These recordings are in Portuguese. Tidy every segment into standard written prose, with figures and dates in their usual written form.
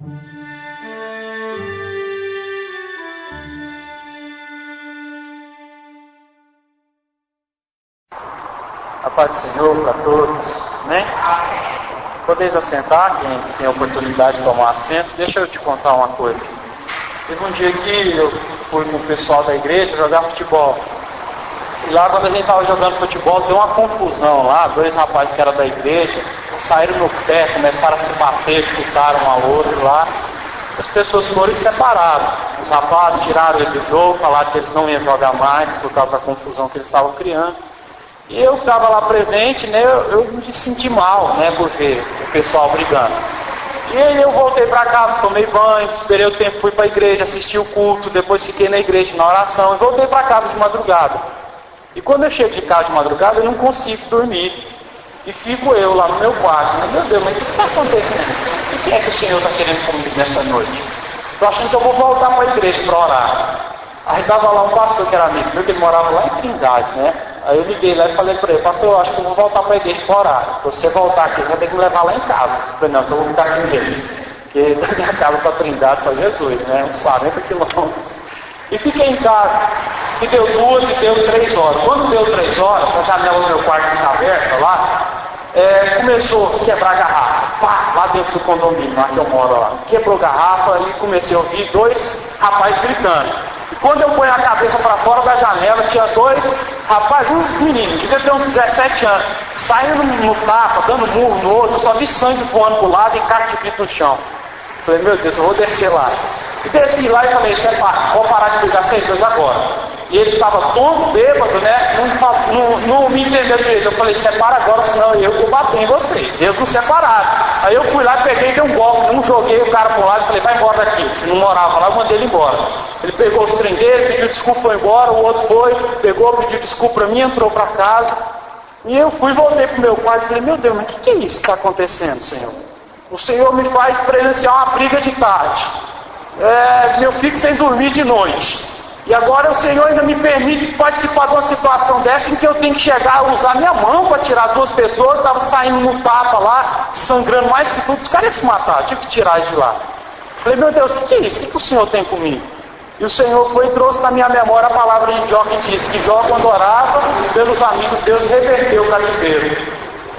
A paz do Senhor para todos, né? Podeis assentar, quem tem a oportunidade de tomar assento. Deixa eu te contar uma coisa. Teve um dia que eu fui com o pessoal da igreja jogar futebol. E lá, quando a gente estava jogando futebol, deu uma confusão lá. 2 rapazes que eram da igreja saíram no pé, começaram a se bater, chutaram um ao outro lá. As pessoas foram e separaram. Os rapazes tiraram ele do jogo, falaram que eles não iam jogar mais por causa da confusão que eles estavam criando. E eu estava lá presente, né, eu me senti mal, né, por ver o pessoal brigando. E aí eu voltei para casa, tomei banho, esperei o tempo, fui para a igreja, assisti o culto, depois fiquei na igreja na oração e voltei para casa de madrugada. E quando eu chego de casa de madrugada, eu não consigo dormir. E fico eu lá no meu quarto. Meu Deus, mas o que está acontecendo? O que é que o Senhor está querendo comigo nessa noite? Estou achando que eu vou voltar para a igreja para orar. Aí estava lá um pastor que era amigo meu, que ele morava lá em Trindade, né? Aí eu liguei lá e falei para ele: pastor, eu acho que eu vou voltar para a igreja para orar. Se você voltar aqui, você vai ter que me levar lá em casa. Eu falei: não, então eu vou ficar aqui mesmo. Porque da minha casa para Trindade só Jesus, né? Uns 40 quilômetros. E fiquei em casa. E deu 2 e deu 3 horas. Quando deu 3 horas, a janela do meu quarto está aberta lá, começou a quebrar garrafa. Pá, lá dentro do condomínio, lá que eu moro lá. Quebrou garrafa e comecei a ouvir 2 rapazes gritando. E quando eu ponho a cabeça para fora da janela, tinha 2 rapazes, um menino, devia ter uns 17 anos, saindo no tapa, dando murro no outro, eu só vi sangue voando para o lado e caco de pito no chão. Falei: meu Deus, eu vou descer lá. E desci lá e falei: vou parar de brigar vocês dois agora. E ele estava todo bêbado, né? Não me entendeu direito. Eu falei: separa agora, senão eu vou bater em vocês. Eles não separaram. Aí eu fui lá, peguei e dei um golpe. Joguei o cara para o lado e falei: vai embora daqui. Não morava lá, eu mandei ele embora. Ele pegou os trem dele, pediu desculpa, foi embora. O outro foi, pegou, pediu desculpa para mim, entrou para casa. E eu fui, voltei para o meu quarto e falei: meu Deus, mas o que é isso que está acontecendo, Senhor? O Senhor me faz presenciar uma briga de tarde. Eu fico sem dormir de noite. E agora o Senhor ainda me permite participar de uma situação dessa em que eu tenho que chegar a usar minha mão para tirar 2 pessoas, estavam saindo no tapa lá, sangrando mais que tudo, os caras iam se matar, tive que tirar eles de lá. Falei: meu Deus, o que é isso? O que o Senhor tem comigo? E o Senhor foi e trouxe na minha memória a palavra de Jó, que diz que Jó, quando orava pelos amigos, Deus reverteu o cativeiro.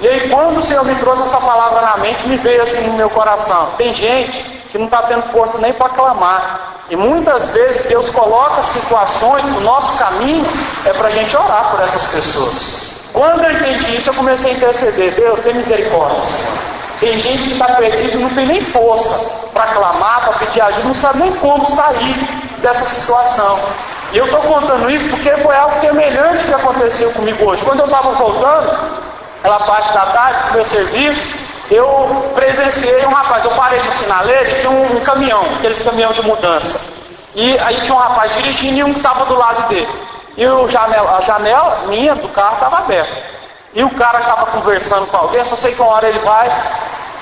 E aí, quando o Senhor me trouxe essa palavra na mente, me veio assim no meu coração: tem gente que não está tendo força nem para clamar. E muitas vezes Deus coloca situações no nosso caminho para a gente orar por essas pessoas. Quando eu entendi isso, eu comecei a interceder: Deus, tem misericórdia, Senhor. Tem gente que está perdido, não tem nem força para clamar, para pedir ajuda, não sabe nem como sair dessa situação. E eu estou contando isso porque foi algo semelhante que aconteceu comigo hoje. Quando eu estava voltando, pela parte da tarde, do meu serviço, eu presenciei um rapaz. Eu parei no sinaleiro e tinha um caminhão, aqueles caminhão de mudança. E aí tinha um rapaz dirigindo e um que estava do lado dele. E a janela minha do carro estava aberta. E o cara estava conversando com alguém, só sei que uma hora ele vai,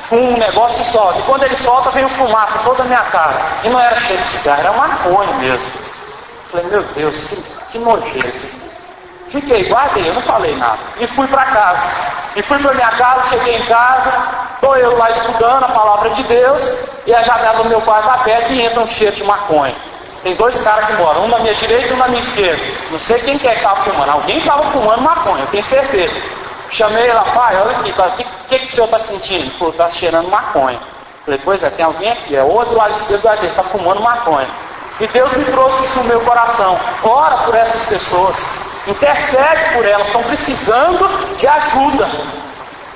fuma um negócio e solta. E quando ele solta, vem o fumaça toda a minha cara. E não era cheio de cigarro, era maconha mesmo. Falei: meu Deus, que nojeira isso. Fiquei, guardei, eu não falei nada. E fui para casa. E fui para minha casa, cheguei em casa, estou eu lá estudando a palavra de Deus, e a janela do meu quarto aberta e entra um cheiro de maconha. Tem 2 caras que moram, um na minha direita e um na minha esquerda. Não sei quem que é que estava fumando. Alguém estava fumando maconha, eu tenho certeza. Chamei ela: pai, olha aqui, o que o senhor está sentindo? Ele falou: está cheirando maconha. Falei: pois é, tem alguém aqui, é outro lado esquerdo da gente, está fumando maconha. E Deus me trouxe isso no meu coração: ora por essas pessoas, intercede por elas, estão precisando de ajuda.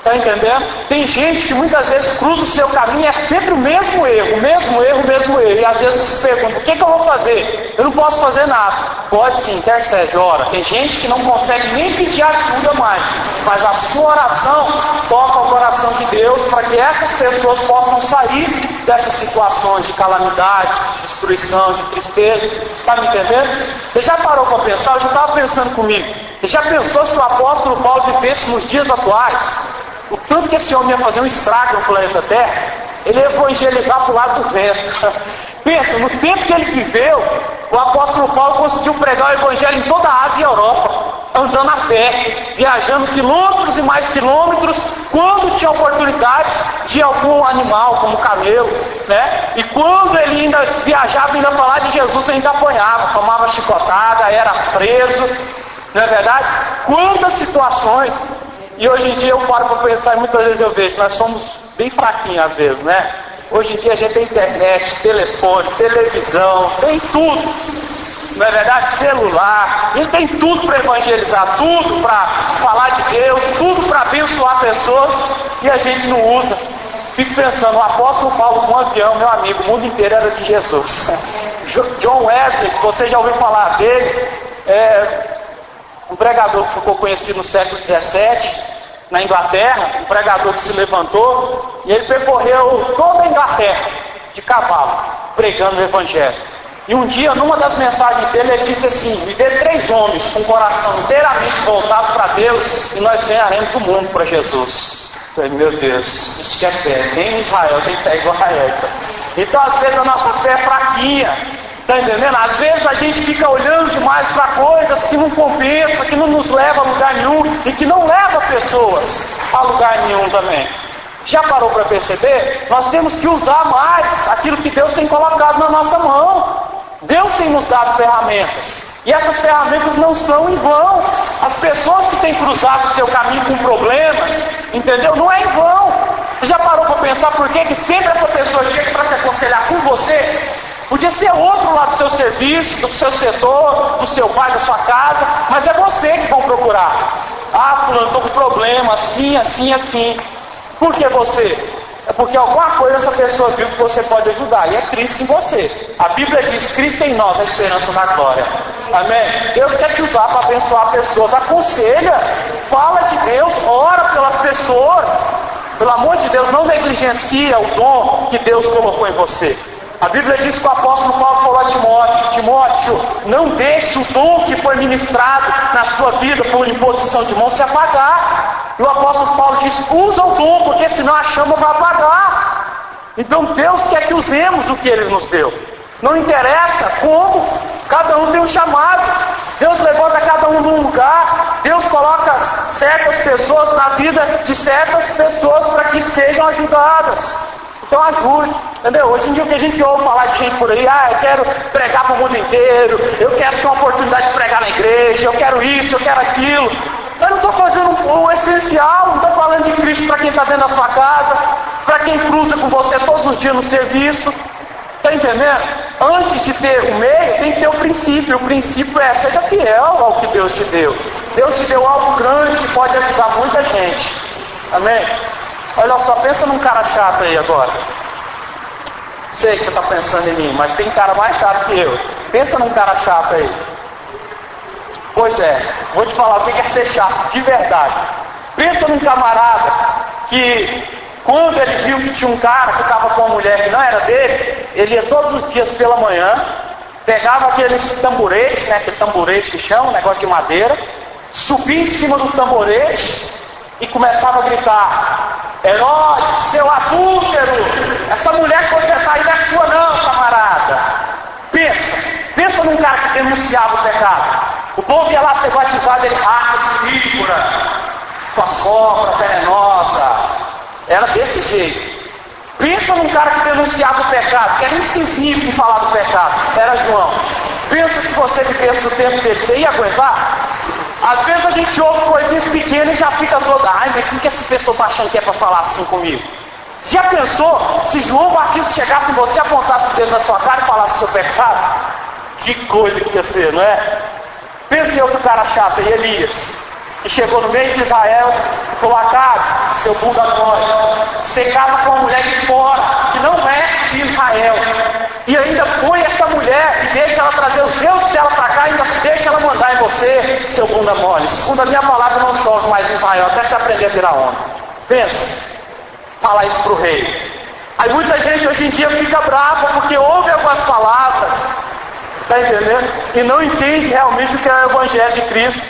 Está entendendo? Tem gente que muitas vezes cruza o seu caminho e é sempre o mesmo erro. E às vezes se pergunta: o que eu vou fazer? Eu não posso fazer nada. Pode sim, intercede, ora. Tem gente que não consegue nem pedir ajuda mais, mas a sua oração toca o coração de Deus para que essas pessoas possam sair dessas situações de calamidade, de destruição, de tristeza. Está me entendendo? Você já parou para pensar? Eu já estava pensando comigo. Você já pensou se o apóstolo Paulo vivesse nos dias atuais? O tanto que esse homem ia fazer um estrago no planeta Terra, ele ia evangelizar para o lado do vento. Pensa, no tempo que ele viveu, o apóstolo Paulo conseguiu pregar o evangelho em toda a Ásia e Europa. andando a pé, viajando quilômetros e mais quilômetros, quando tinha oportunidade de algum animal, como camelo, né? E quando ele ainda viajava, ainda falar de Jesus, ainda apanhava, tomava chicotada, era preso, não é verdade? Quantas situações, e hoje em dia eu paro para pensar, e muitas vezes eu vejo, nós somos bem fraquinhos às vezes, né? Hoje em dia a gente tem internet, telefone, televisão, tem tudo. Não é verdade? Celular, ele tem tudo para evangelizar, tudo para falar de Deus, tudo para abençoar pessoas, e a gente não usa. Fico pensando, o apóstolo Paulo com um avião, meu amigo, o mundo inteiro era de Jesus. John Wesley, que você já ouviu falar dele, um pregador que ficou conhecido no século XVII, na Inglaterra, um pregador que se levantou, e ele percorreu toda a Inglaterra, de cavalo, pregando o evangelho. E um dia, numa das mensagens dele, ele disse assim: me dê 3 homens com o coração inteiramente voltado para Deus e nós ganharemos o mundo para Jesus. Eu falei, meu Deus, isso é fé. Nem Israel tem fé igual a essa. Então, às vezes, a nossa fé é fraquinha. Está entendendo? Às vezes a gente fica olhando demais para coisas que não compensam, que não nos leva a lugar nenhum e que não leva pessoas a lugar nenhum também. Já parou para perceber? Nós temos que usar mais aquilo que Deus tem colocado na nossa mão. Deus tem nos dado ferramentas. E essas ferramentas não são em vão. As pessoas que têm cruzado o seu caminho com problemas, entendeu? Não é em vão. Você já parou para pensar por que sempre essa pessoa chega para se aconselhar com você? Podia ser outro lá do seu serviço, do seu setor, do seu pai, da sua casa, mas é você que vão procurar. Ah, fulano, estou com problema, assim, assim, assim. Por que você? É porque alguma coisa essa pessoa viu que você pode ajudar, e é Cristo em você. A Bíblia diz, Cristo em nós, a esperança da glória. Amém? Deus quer te usar para abençoar pessoas. Aconselha, fala de Deus, ora pelas pessoas. Pelo amor de Deus, não negligencia o dom que Deus colocou em você. A Bíblia diz que o apóstolo Paulo falou a Timóteo: Timóteo, não deixe o dom que foi ministrado na sua vida por imposição de mãos se apagar. E o apóstolo Paulo diz: usa o dom, porque senão a chama vai apagar. Então Deus quer que usemos o que Ele nos deu. Não interessa como, cada um tem um chamado. Deus levanta cada um num lugar. Deus coloca certas pessoas na vida de certas pessoas para que sejam ajudadas. Então ajude, entendeu? Hoje em dia o que a gente ouve falar de gente por aí, eu quero pregar para o mundo inteiro, eu quero ter uma oportunidade de pregar na igreja, eu quero isso, eu quero aquilo. Eu não estou fazendo o essencial, não estou falando de Cristo para quem está dentro da sua casa, para quem cruza com você todos os dias no serviço. Está entendendo? Antes de ter o meio, tem que ter o princípio. O princípio é: seja fiel ao que Deus te deu. Deus te deu algo grande que pode ajudar muita gente. Amém? Olha só, pensa num cara chato aí agora. Sei que você está pensando em mim, mas tem cara mais chato que eu. Pensa num cara chato aí. Pois é, vou te falar o que é ser chato, de verdade. Pensa num camarada que, quando ele viu que tinha um cara que estava com uma mulher que não era dele, ele ia todos os dias pela manhã, pegava aqueles tamboretes, né, aquele tamborete que chama, um negócio de madeira, subia em cima do tamborete e começava a gritar: Herodes, seu adúltero, essa mulher que você está aí não é sua não, camarada. Pensa num cara que denunciava o pecado. O povo ia lá ser batizado, ele raça de víbora, com a cobra venenosa. Era desse jeito. Pensa num cara que denunciava o pecado, que era insensível em falar do pecado. Era João. Pensa se você vivesse no tempo dele, você ia aguentar? Às vezes a gente ouve coisinhas pequenas e já fica toda: ai, mas quem que essa pessoa está achando que é para falar assim comigo? Você já pensou se João Batista chegasse em você, apontasse o dedo na sua cara e falasse o seu pecado? Que coisa que ia ser, não é? Pensa em outro cara chato aí, Elias, que chegou no meio de Israel e falou: Acabe, seu bunda mole, você casa com uma mulher de fora, que não é de Israel, e ainda põe essa mulher e deixa ela trazer os deuses dela para cá, e ainda deixa ela mandar em você, seu bunda mole. Segundo a minha palavra, não chove mais em Israel, até se aprender a virar onda. Pensa, falar isso para o rei. Aí muita gente hoje em dia fica brava porque ouve algumas palavras, está entendendo? E não entende realmente o que é o Evangelho de Cristo.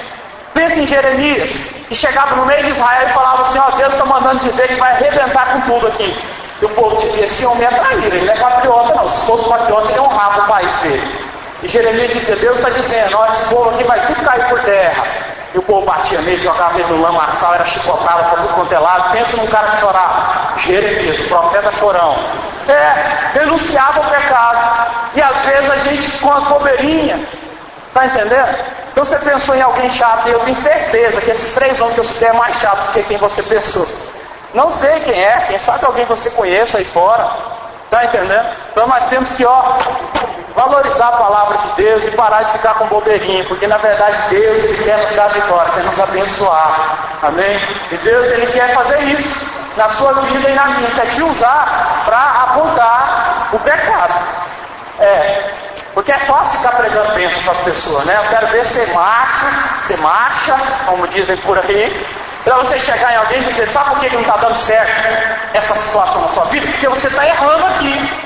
Pensa em Jeremias, que chegava no meio de Israel e falava assim: ó, Deus está mandando dizer que vai arrebentar com tudo aqui. E o povo dizia: esse homem é traíra, ele não é patriota não, se fosse patriota ele honrava o país dele. E Jeremias dizia: Deus está dizendo, ó, esse povo aqui vai tudo cair por terra. E o povo batia nele, jogava ele no lamaçal, era chicotado para tudo quanto é lado. Pensa num cara que chorava. Jeremias, o profeta chorão. Denunciava o pecado. E às vezes a gente com as bobeirinhas. Está entendendo? Então você pensou em alguém chato, e eu tenho certeza que esses 3 homens que eu citei é mais chato do que quem você pensou. Não sei quem é, quem sabe alguém que você conheça aí fora. Está entendendo? Então nós temos que, valorizar a palavra de Deus e parar de ficar com bobeirinha, porque na verdade Deus, Ele quer nos dar vitória, quer nos abençoar. Amém? E Deus, Ele quer fazer isso na sua vida e na minha, quer te usar para apontar o pecado. Porque é fácil ficar pregando bênção para as pessoas, né? Eu quero ver ser macho, ser marcha, como dizem por aí, para você chegar em alguém e dizer, sabe por que não está dando certo essa situação na sua vida? Porque você está errando aqui.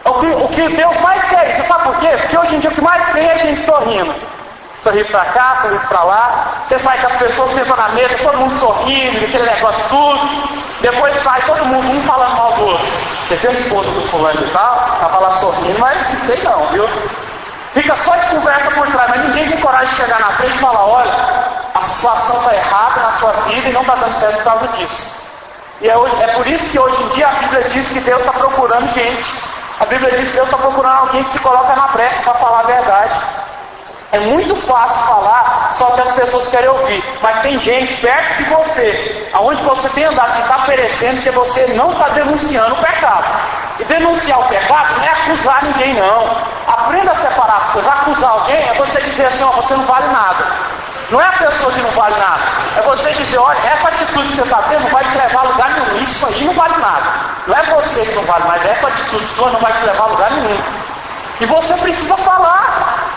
O que Deus mais quer isso, você sabe por quê? Porque hoje em dia o que mais tem é gente sorrindo. Sorriso para cá, sorriso para lá. Você sai com as pessoas, senta na mesa, todo mundo sorrindo, aquele negócio tudo. Depois sai todo mundo, um falando mal do outro. Você tem a esposa do fulano e tal, estava lá sorrindo, mas não sei não, viu? Fica só de conversa por trás, mas ninguém tem coragem de chegar na frente e falar, olha, a situação está errada na sua vida e não está dando certo por causa disso. E é por isso que hoje em dia a Bíblia diz que Deus está procurando gente. A Bíblia diz que Deus está procurando alguém que se coloca na brecha para falar a verdade. É muito fácil falar, só que as pessoas querem ouvir. Mas tem gente perto de você, aonde você tem andado, que está perecendo, que você não está denunciando o pecado. E denunciar o pecado não é acusar ninguém, não. Aprenda a separar as coisas. Acusar alguém é você dizer assim, você não vale nada. Não é a pessoa que não vale nada. É você dizer, olha, essa atitude que você está tendo não vai te levar a lugar nenhum. Isso aí não vale nada. Não é você que não vale, mas essa atitude sua não vai te levar a lugar nenhum. E você precisa falar.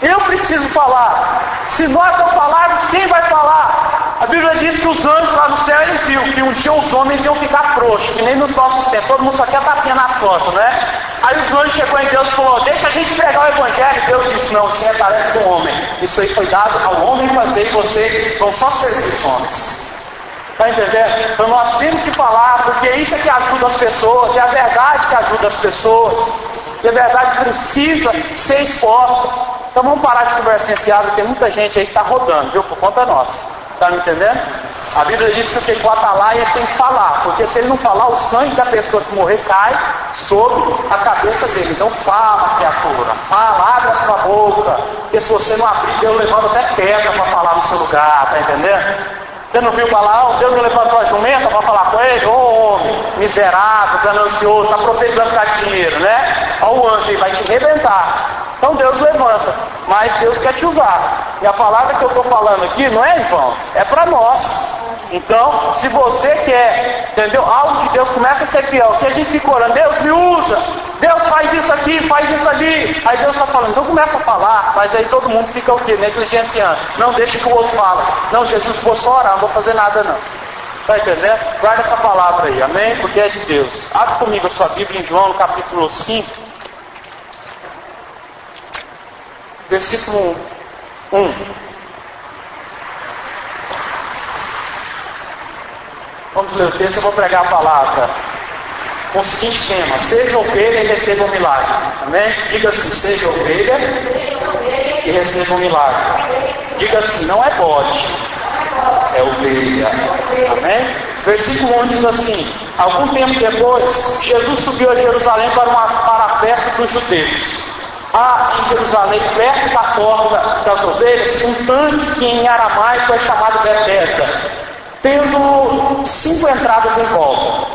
Eu preciso falar. Se nós não falarmos, quem vai falar? A Bíblia diz que os anjos lá no céu, eles viram que um dia os homens iam ficar frouxos, que nem nos nossos tempos. Todo mundo só quer tapinha nas costas, né? Aí os anjos chegou em Deus e falou, deixa a gente pregar o Evangelho. Deus disse, não, isso é tarefa do homem. Isso aí foi dado ao homem fazer e vocês vão só servir os homens. Está entendendo? Então nós temos que falar, porque isso é que ajuda as pessoas, é a verdade que ajuda as pessoas. E a verdade precisa ser exposta. Então vamos parar de conversar fiada, tem muita gente aí que está rodando, viu? Por conta nossa. Está me entendendo? A Bíblia diz que o que está lá ele tem que falar, porque se ele não falar, o sangue da pessoa que morrer cai sobre a cabeça dele. Então fala, criatura, fala, abre a sua boca, porque se você não abrir, Deus levanta até pedra para falar no seu lugar, está entendendo? Você não viu falar, Deus não levantou a jumenta para falar com ele? Homem, miserável, ganancioso, está profetizando para dinheiro, né? Olha o anjo aí, vai te arrebentar. Então Deus levanta, mas Deus quer te usar. E a palavra que eu estou falando aqui não é em vão, é para nós. Então, se você quer, entendeu? Algo de Deus, começa a ser fiel, que a gente fica orando, Deus me usa, Deus faz isso aqui, faz isso ali. Aí Deus está falando, então começa a falar, mas aí todo mundo fica o quê? Negligenciando. Não deixa que o outro fala. Não, Jesus, vou só orar, não vou fazer nada não. Está entendendo? Guarda essa palavra aí, amém? Porque é de Deus. Abre comigo a sua Bíblia em João, no capítulo 5. Versículo 1. Vamos ler o texto, eu vou pregar a palavra com o seguinte tema: seja ovelha e receba um milagre. Amém? Diga assim: seja ovelha e receba um milagre. Diga assim: não é bode, é ovelha. Amém? Versículo 1 diz assim: algum tempo depois, Jesus subiu a Jerusalém para a festa dos judeus. Há em Jerusalém, perto da porta das ovelhas, um tanque que em aramaico é chamado Betesda, tendo 5 entradas em volta.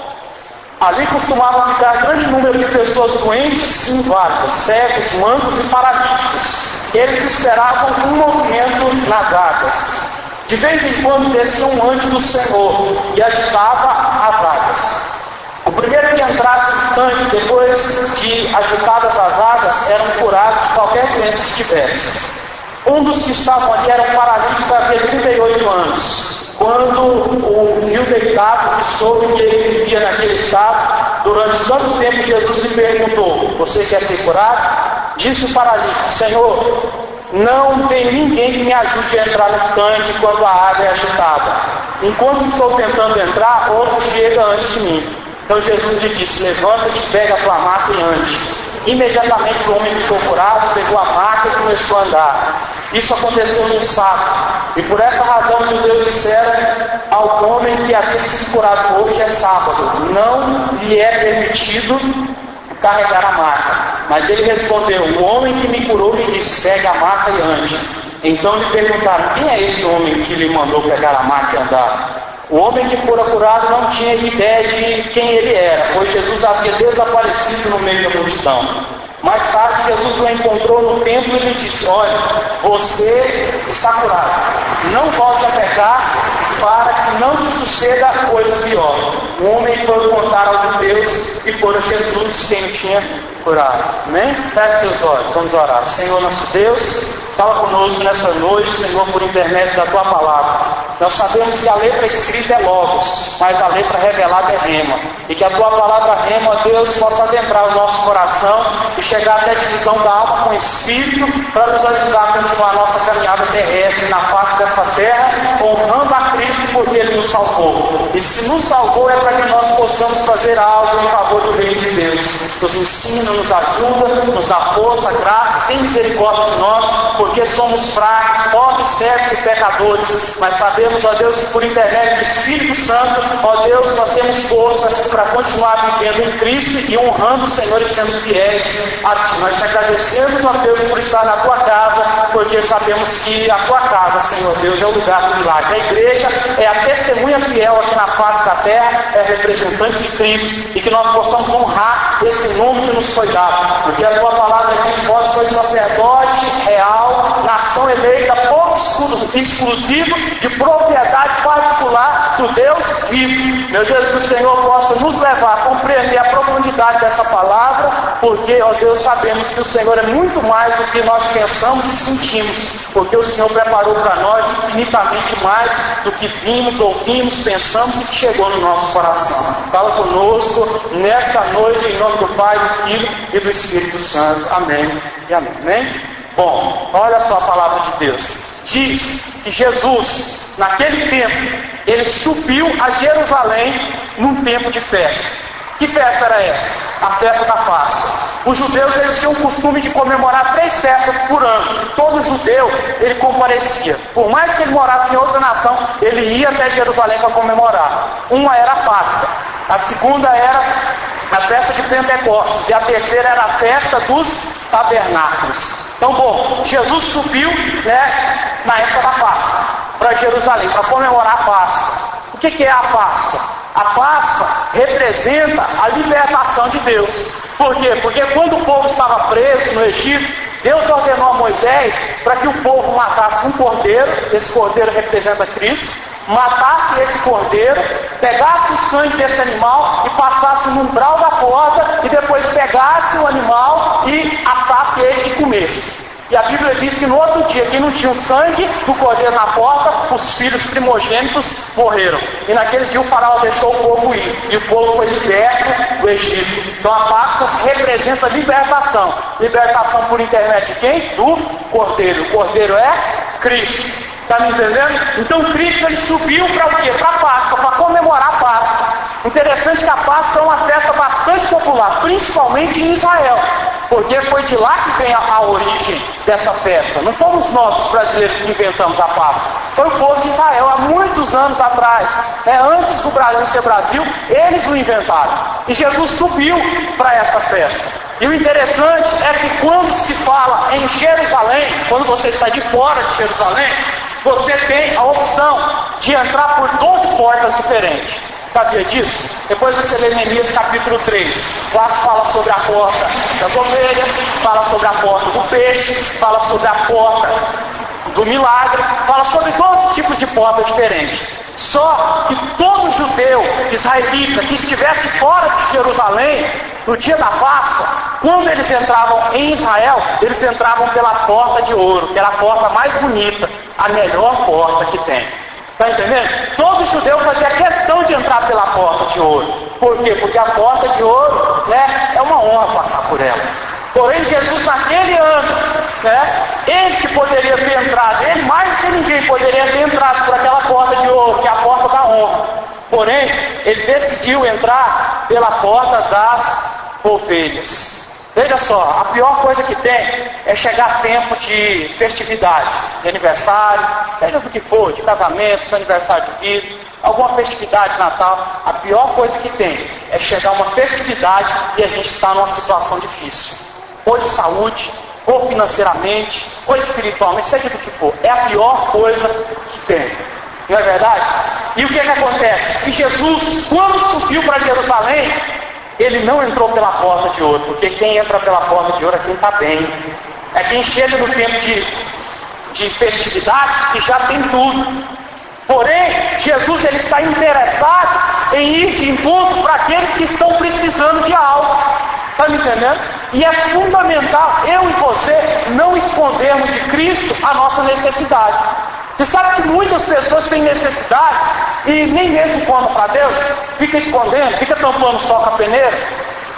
Ali costumava ficar grande número de pessoas doentes e inválidas, cegos, mancos e paralíticos. Eles esperavam um movimento nas águas. De vez em quando descia um anjo do Senhor e agitava as águas. O primeiro que entrasse no tanque, depois de agitadas as águas, eram curados de qualquer doença que tivesse. Um dos que estavam ali era um paralítico que havia 38 anos. Quando o viu deitado e soube que ele vivia naquele estado, durante tanto tempo Jesus lhe perguntou: você quer ser curado? Disse o paralítico: Senhor, não tem ninguém que me ajude a entrar no tanque quando a água é agitada. Enquanto estou tentando entrar, outro chega antes de mim. Então Jesus lhe disse: levanta-te, pega a tua maca e ande. Imediatamente o homem ficou curado, pegou a maca e começou a andar. Isso aconteceu no sábado. E por essa razão os judeus disseram ao homem que havia sido curado: hoje é sábado, não lhe é permitido carregar a maca. Mas ele respondeu: o homem que me curou me disse: pegue a maca e ande. Então lhe perguntaram: quem é esse homem que lhe mandou pegar a maca e andar? O homem que fora curado não tinha ideia de quem ele era, pois Jesus havia desaparecido no meio da multidão. Mais tarde, Jesus o encontrou no templo e lhe disse: olha, você está curado. Não volte a pecar, para que não te suceda coisa pior. O homem foi contar aos judeus e foi a Jesus quem o tinha curado. Amém? Feche seus olhos, vamos orar. Senhor nosso Deus, fala conosco nessa noite, Senhor, por intermédio da Tua palavra. Nós sabemos que a letra escrita é Logos, mas a letra revelada é Rema. E que a Tua palavra Rema, Deus, possa adentrar o nosso coração e chegar até a divisão da alma com o Espírito, para nos ajudar a continuar a nossa caminhada terrestre na face dessa terra, honrando a Cristo porque Ele nos salvou. E se nos salvou é para que nós possamos fazer algo em favor do reino de Deus. Nos ensina, nos ajuda, nos dá força, graça, tem misericórdia de nós, porque somos fracos, pobres, cegos e pecadores, mas sabemos, ó Deus, que por intermédio do Espírito Santo, ó Deus, nós temos força para continuar vivendo em Cristo e honrando o Senhor e sendo fiéis a Ti. Nós te agradecemos, ó Deus, por estar na Tua casa, porque sabemos que a Tua casa, Senhor Deus, é o lugar do milagre. A igreja é a testemunha fiel aqui na face da terra, é representante de Cristo, e que nós possamos honrar esse nome que nos foi dado, porque a Tua palavra diz: vós sois sacerdote real, nação eleita, povo exclusivo, de propriedade particular do Deus vivo. Meu Deus, que o Senhor possa nos levar a compreender a profundidade dessa palavra, porque, ó Deus, sabemos que o Senhor é muito mais do que nós pensamos e sentimos, porque o Senhor preparou para nós infinitamente mais do que vimos, ouvimos, pensamos e que chegou no nosso coração. Fala conosco nesta noite, em nome do Pai, do Filho e do Espírito Santo. Amém e amém. Amém? Bom, olha só a palavra de Deus. Diz que Jesus, naquele tempo, ele subiu a Jerusalém num tempo de festa. Que festa era essa? A festa da Páscoa. Os judeus, eles tinham o costume de comemorar 3 festas por ano. Todo judeu, ele comparecia. Por mais que ele morasse em outra nação, ele ia até Jerusalém para comemorar. Uma era a Páscoa. A segunda era a festa de Pentecostes. E a terceira era a festa dos tabernáculos. Então, bom, Jesus subiu, na época da Páscoa, para Jerusalém, para comemorar a Páscoa. O que é a Páscoa? A Páscoa representa a libertação de Deus. Por quê? Porque quando o povo estava preso no Egito, Deus ordenou a Moisés para que o povo matasse um cordeiro, esse cordeiro representa Cristo, matasse esse cordeiro, pegasse o sangue desse animal e passasse no umbral da porta, e depois pegasse o animal e assasse ele e comesse. E a Bíblia diz que no outro dia, quem não tinha o sangue do cordeiro na porta, os filhos primogênitos morreram. E naquele dia o faraó deixou o povo ir, e o povo foi liberto do Egito. Então a Páscoa representa libertação. Libertação por intermédio de quem? Do cordeiro. O cordeiro é Cristo. Está me entendendo? Então Cristo, ele subiu para o quê? Para a Páscoa, para comemorar a Páscoa. Interessante que a Páscoa é uma festa bastante popular, principalmente em Israel, porque foi de lá que vem a origem dessa festa. Não fomos nós, os brasileiros, que inventamos a Páscoa. Foi o povo de Israel, há muitos anos atrás, antes do Brasil ser Brasil, eles o inventaram. E Jesus subiu para essa festa. E o interessante é que quando se fala em Jerusalém, quando você está de fora de Jerusalém, você tem a opção de entrar por 12 portas diferentes. Sabia disso? Depois você lê Neemias capítulo 3. Lá se fala sobre a porta das ovelhas, fala sobre a porta do peixe, fala sobre a porta do milagre, fala sobre 12 tipos de portas diferentes. Só que todo judeu israelita que estivesse fora de Jerusalém, no dia da Páscoa, quando eles entravam em Israel, eles entravam pela porta de ouro, que era a porta mais bonita, a melhor porta que tem. Está entendendo? Todo judeu fazia questão de entrar pela porta de ouro. Por quê? Porque a porta de ouro, é uma honra passar por ela. Porém, Jesus naquele ano, ele que poderia ter entrado, ele mais do que ninguém poderia ter entrado por aquela porta de ouro, que é a porta da honra. Porém, ele decidiu entrar pela porta das ovelhas. Veja só, a pior coisa que tem é chegar tempo de festividade, de aniversário, seja do que for, de casamento, seu aniversário de vida, alguma festividade de Natal. A pior coisa que tem é chegar uma festividade e a gente está numa situação difícil, ou de saúde, ou financeiramente, ou espiritualmente, seja do que for. É a pior coisa que tem, não é verdade? E o que acontece? Que Jesus, quando subiu para Jerusalém, ele não entrou pela porta de ouro, porque quem entra pela porta de ouro é quem está bem. É quem chega no tempo de festividade que já tem tudo. Porém, Jesus ele está interessado em ir de encontro para aqueles que estão precisando de algo. Está me entendendo? E é fundamental eu e você não escondermos de Cristo a nossa necessidade. Você sabe que muitas pessoas têm necessidades e nem mesmo contam para Deus, fica escondendo, fica tampando só com a peneira.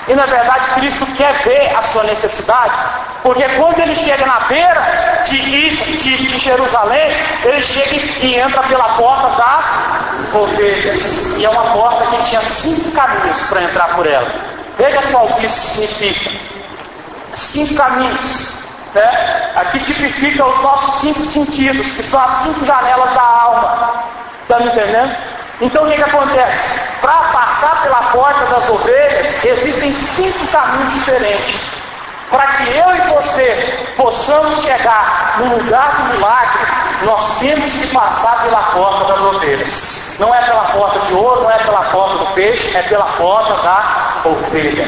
E na verdade Cristo quer ver a sua necessidade, porque quando ele chega na beira de Jerusalém, ele chega e entra pela porta das ovelhas. E é uma porta que tinha 5 caminhos para entrar por ela. Veja só o que isso significa. 5 caminhos. Né? Aqui tipifica os nossos 5 sentidos, que são as 5 janelas da alma. Está me entendendo? Então o que acontece? Para passar pela porta das ovelhas, existem 5 caminhos diferentes. Para que eu e você possamos chegar no lugar do milagre, nós temos que passar pela porta das ovelhas. Não é pela porta de ouro, não é pela porta do peixe, é pela porta da ovelha.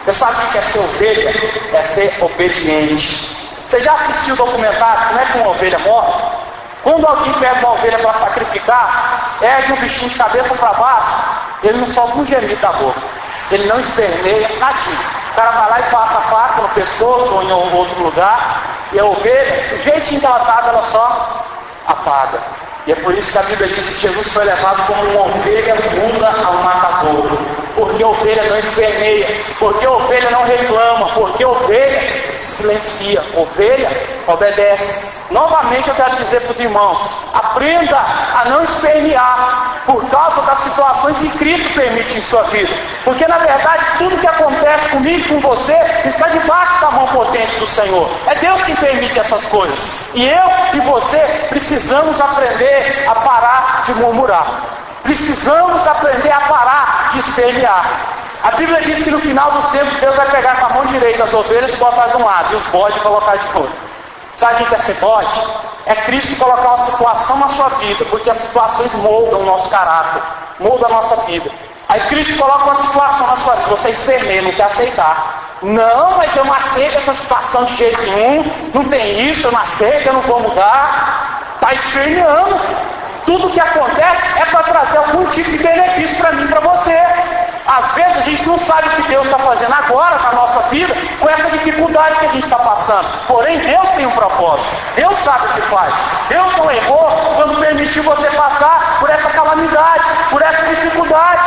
Você sabe o que é ser ovelha? É ser obediente. Você já assistiu o documentário Como é que uma ovelha morre? Quando alguém pega uma ovelha para sacrificar, ergue um bichinho de cabeça para baixo, ele não solta um gemido da boca. Ele não esperneia nadinho. O cara vai lá e passa a faca no pescoço ou em outro lugar, e a ovelha, do jeitinho que ela estava, ela só apaga. E é por isso que a Bíblia diz que Jesus foi levado como uma ovelha muda ao matadouro. Porque a ovelha não esperneia, porque a ovelha não reclama, porque a ovelha silencia, ovelha obedece. Novamente eu quero dizer para os irmãos, aprenda a não espernear por causa das situações que Cristo permite em sua vida. Porque na verdade tudo que acontece comigo e com você está debaixo da mão potente do Senhor. É Deus quem permite essas coisas. E eu e você precisamos aprender a parar de murmurar. Precisamos aprender a parar de espernear. A Bíblia diz que no final dos tempos Deus vai pegar com a mão direita as ovelhas e botar de um lado, e os bodes colocar de outro. Sabe o que é ser bode? É Cristo colocar uma situação na sua vida, porque as situações moldam o nosso caráter, moldam a nossa vida. Aí Cristo coloca uma situação na sua vida, você esperneia, não quer aceitar. Não, mas eu não aceito essa situação de jeito nenhum, não tem isso, eu não aceito, eu não vou mudar. Está esperneando. Tudo que acontece é para trazer algum tipo de benefício para mim e para você. Às vezes a gente não sabe o que Deus está fazendo agora na nossa vida com essa dificuldade que a gente está passando. Porém, Deus tem um propósito. Deus sabe o que faz. Deus não errou quando permitiu você passar por essa calamidade, por essa dificuldade.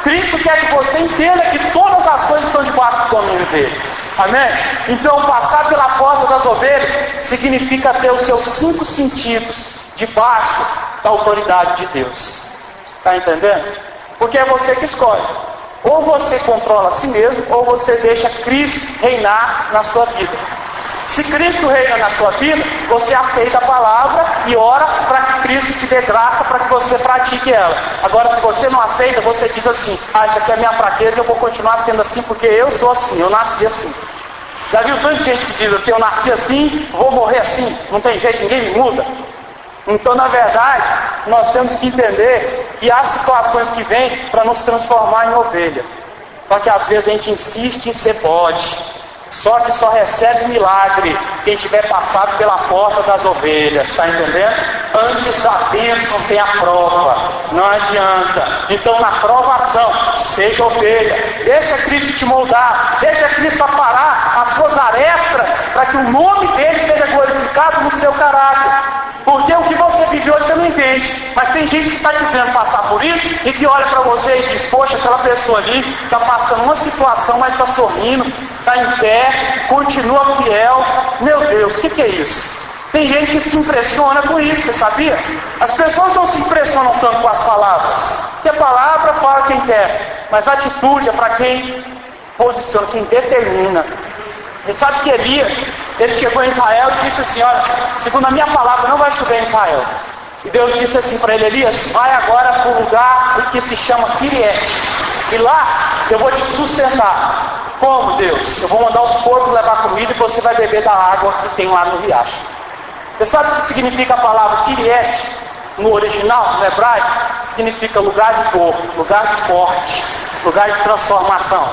Cristo quer que você entenda que todas as coisas estão debaixo do domínio dele. Amém? Então, passar pela porta das ovelhas significa ter os seus 5 sentidos debaixo da autoridade de Deus. Está entendendo? Porque é você que escolhe. Ou você controla a si mesmo, ou você deixa Cristo reinar na sua vida. Se Cristo reina na sua vida, você aceita a palavra e ora para que Cristo te dê graça para que você pratique ela. Agora, se você não aceita, você diz assim: isso aqui é minha fraqueza, eu vou continuar sendo assim porque eu sou assim, eu nasci assim. Já viu tanta gente que diz assim: eu nasci assim, vou morrer assim, não tem jeito, ninguém me muda? Então, na verdade, nós temos que entender que há situações que vêm para nos transformar em ovelha. Só que às vezes a gente insiste em ser bode. Só que só recebe milagre quem tiver passado pela porta das ovelhas, está entendendo? Antes da bênção tem a prova, não adianta. Então na provação, seja ovelha, deixa Cristo te moldar, deixa Cristo aparar as suas arestas, para que o nome dele seja glorificado no seu caráter. Porque o que você vive hoje você não entende. Mas tem gente que está te vendo passar por isso e que olha para você e diz: poxa, aquela pessoa ali está passando uma situação, mas está sorrindo, está em pé, continua fiel. Meu Deus, o que é isso? Tem gente que se impressiona com isso, você sabia? As pessoas não se impressionam tanto com as palavras. Porque a palavra fala quem quer, mas a atitude é para quem posiciona, quem determina. E sabe que Elias, ele chegou em Israel e disse assim, olha, segundo a minha palavra, não vai chover em Israel. E Deus disse assim para ele, Elias, vai agora para o lugar que se chama Quiriete. E lá eu vou te sustentar. Como, Deus? Eu vou mandar os porcos levar comida e você vai beber da água que tem lá no riacho. Você sabe o que significa a palavra Quiriete? No original, no hebraico, significa lugar de dor, lugar de morte, lugar de transformação.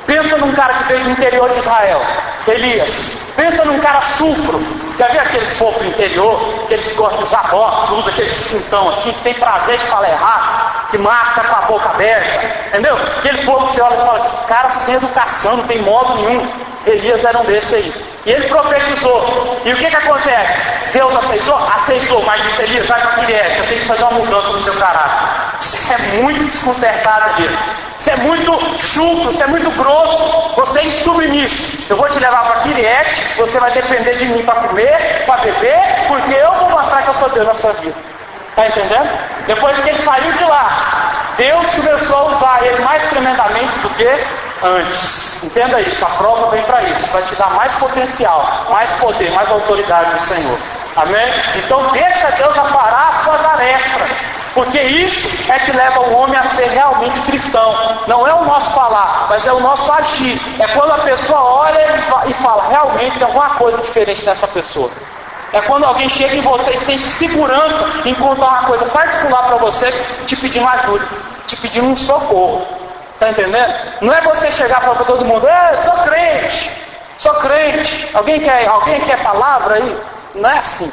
Pensa num cara que veio do interior de Israel, Elias. Pensa num cara chufro. Já viu aqueles povos do interior, que eles gostam de usar bota, usa aquele cintão assim, que tem prazer de falar errado, que marca com a boca aberta, entendeu? Aquele povo que você olha e fala, que cara sem educação, não tem modo nenhum. Elias era um desses aí. E ele profetizou. E o que acontece? Deus aceitou? Aceitou, mas disse, Elias, vai para Quiriete, eu tenho que fazer uma mudança no seu caráter. Você é muito desconcertado, Elias. Você é muito chufro, você é muito grosso, você é insubmisso. Eu vou te levar para Quiriete, você vai depender de mim para comer, para beber, porque eu vou mostrar que eu sou Deus na sua vida. Está entendendo? Depois que ele saiu de lá, Deus começou a usar ele mais tremendamente do que antes. Entenda isso, a prova vem para isso, para te dar mais potencial, mais poder, mais autoridade do Senhor. Amém? Então deixa Deus aparar as suas arestas, porque isso é que leva o homem a ser realmente cristão. Não é o nosso falar, mas é o nosso agir. É quando a pessoa olha e fala, realmente tem alguma coisa diferente nessa pessoa. É quando alguém chega em você e sente segurança em contar uma coisa particular para você, te pedindo ajuda, te pedindo um socorro. Está entendendo? Não é você chegar e falar para todo mundo, sou crente. Alguém quer palavra aí? Não é assim.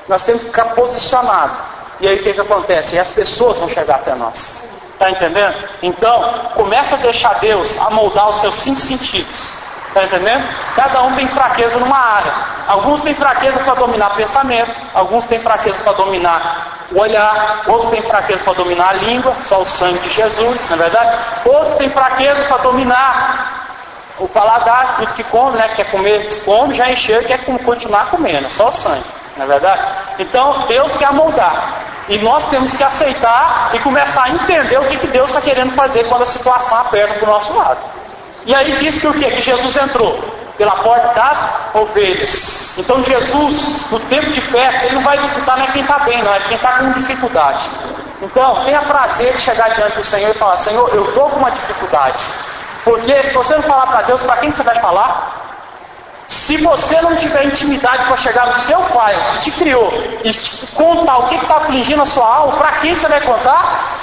Nós temos que ficar posicionados. E aí o que acontece? E as pessoas vão chegar até nós. Está entendendo? Então, começa a deixar Deus amoldar os seus 5 sentidos. Está entendendo? Cada um tem fraqueza numa área. Alguns têm fraqueza para dominar pensamento, alguns têm fraqueza para dominar o olhar, outros têm fraqueza para dominar a língua, só o sangue de Jesus, não é verdade? Outros têm fraqueza para dominar o paladar, tudo que come, né? Quer comer, come, já encheu e quer continuar comendo, só o sangue, não é verdade? Então Deus quer moldar. E nós temos que aceitar e começar a entender o que Deus está querendo fazer quando a situação aperta para o nosso lado. E aí diz que o quê? Que Jesus entrou pela porta das ovelhas. Então Jesus, no tempo de festa, ele não vai visitar nem quem está bem, não, é quem está com dificuldade. Então, tenha prazer de chegar diante do Senhor e falar, Senhor, eu estou com uma dificuldade. Porque se você não falar para Deus, para quem que você vai falar? Se você não tiver intimidade para chegar no seu Pai, que te criou, e te contar o que está afligindo a sua alma, para quem você vai contar?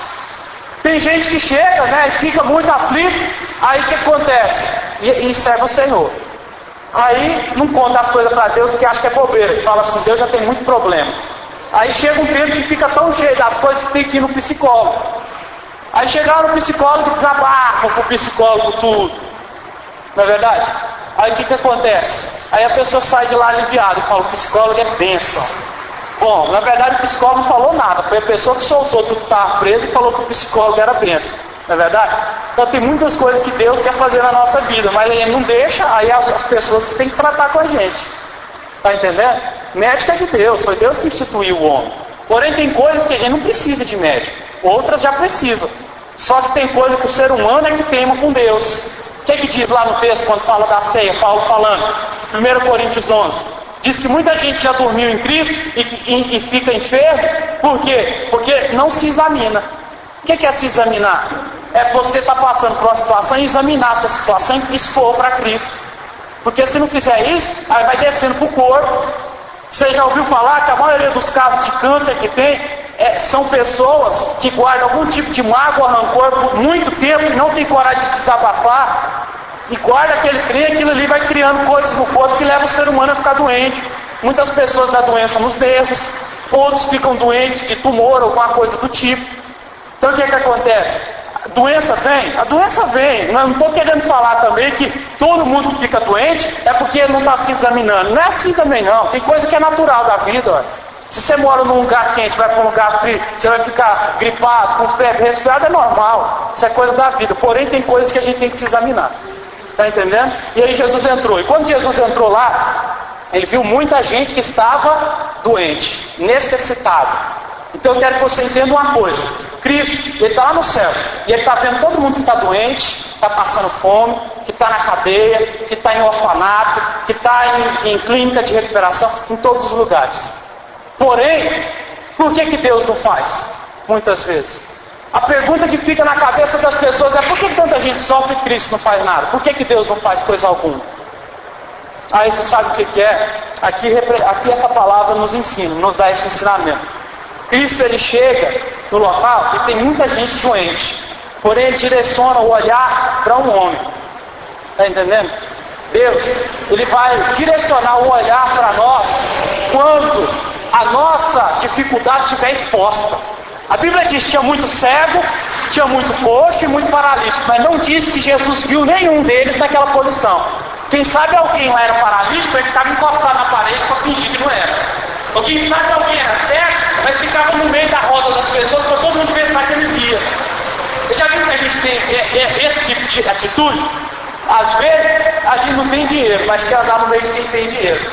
Tem gente que chega, né, e fica muito aflito, aí o que acontece? E serve o Senhor. Aí não conta as coisas para Deus porque acha que é bobeira. Fala assim, Deus já tem muito problema. Aí chega um tempo que fica tão cheio das coisas que tem que ir no psicólogo. Aí chegar no psicólogo e desabafa para o psicólogo tudo. Não é verdade? Aí o que acontece? Aí a pessoa sai de lá aliviada e fala, o psicólogo é bênção. Bom, na verdade o psicólogo não falou nada. Foi a pessoa que soltou tudo que estava preso e falou que o psicólogo era bênção. Não é verdade? Então tem muitas coisas que Deus quer fazer na nossa vida, mas Ele não deixa, aí as pessoas que têm que tratar com a gente. Está entendendo? Médico é de Deus, foi Deus que instituiu o homem. Porém tem coisas que a gente não precisa de médico, outras já precisam. Só que tem coisas que o ser humano é que teima com Deus. O que diz lá no texto quando fala da ceia, Paulo falando, 1 Coríntios 11? Diz que muita gente já dormiu em Cristo e fica enfermo. Por quê? Porque não se examina. O que é se examinar? É você estar passando por uma situação e examinar a sua situação e expor para Cristo. Porque se não fizer isso, aí vai descendo para o corpo. Você já ouviu falar que a maioria dos casos de câncer que tem são pessoas que guardam algum tipo de mágoa, rancor por muito tempo e não tem coragem de desabafar. E guarda aquele trem, aquilo ali vai criando coisas no corpo que levam o ser humano a ficar doente. Muitas pessoas dão doença nos nervos, outros ficam doentes de tumor ou alguma coisa do tipo. Então o que acontece? A doença vem? A doença vem. Não estou querendo falar também que todo mundo que fica doente é porque não está se examinando. Não é assim também não. Tem coisa que é natural da vida. Olha. Se você mora num lugar quente, vai para um lugar frio, você vai ficar gripado, com febre, resfriado, é normal. Isso é coisa da vida. Porém tem coisas que a gente tem que se examinar. Está entendendo? E aí Jesus entrou. E quando Jesus entrou lá, ele viu muita gente que estava doente, necessitado. Então eu quero que você entenda uma coisa. Cristo, Ele está lá no céu. E Ele está vendo todo mundo que está doente, está passando fome, que está na cadeia, que está em orfanato, que está em clínica de recuperação, em todos os lugares. Porém, por que Deus não faz? Muitas vezes. A pergunta que fica na cabeça das pessoas é: por que tanta gente sofre e Cristo não faz nada? Por que Deus não faz coisa alguma? Aí você sabe o que é? Aqui essa palavra nos ensina, nos dá esse ensinamento. Cristo, ele chega no local e tem muita gente doente. Porém, ele direciona o olhar para um homem. Está entendendo? Deus, ele vai direcionar o olhar para nós quando a nossa dificuldade estiver exposta. A Bíblia diz que tinha muito cego, tinha muito coxo e muito paralítico, mas não diz que Jesus viu nenhum deles naquela posição. Quem sabe alguém lá era paralítico, ele ficava encostado na parede para fingir que não era. Ou quem sabe alguém era cego, mas ficava no meio da roda das pessoas para todo mundo pensar que ele via. Você já viu que a gente tem esse tipo de atitude? Às vezes a gente não tem dinheiro, mas quer andar no meio de quem tem dinheiro.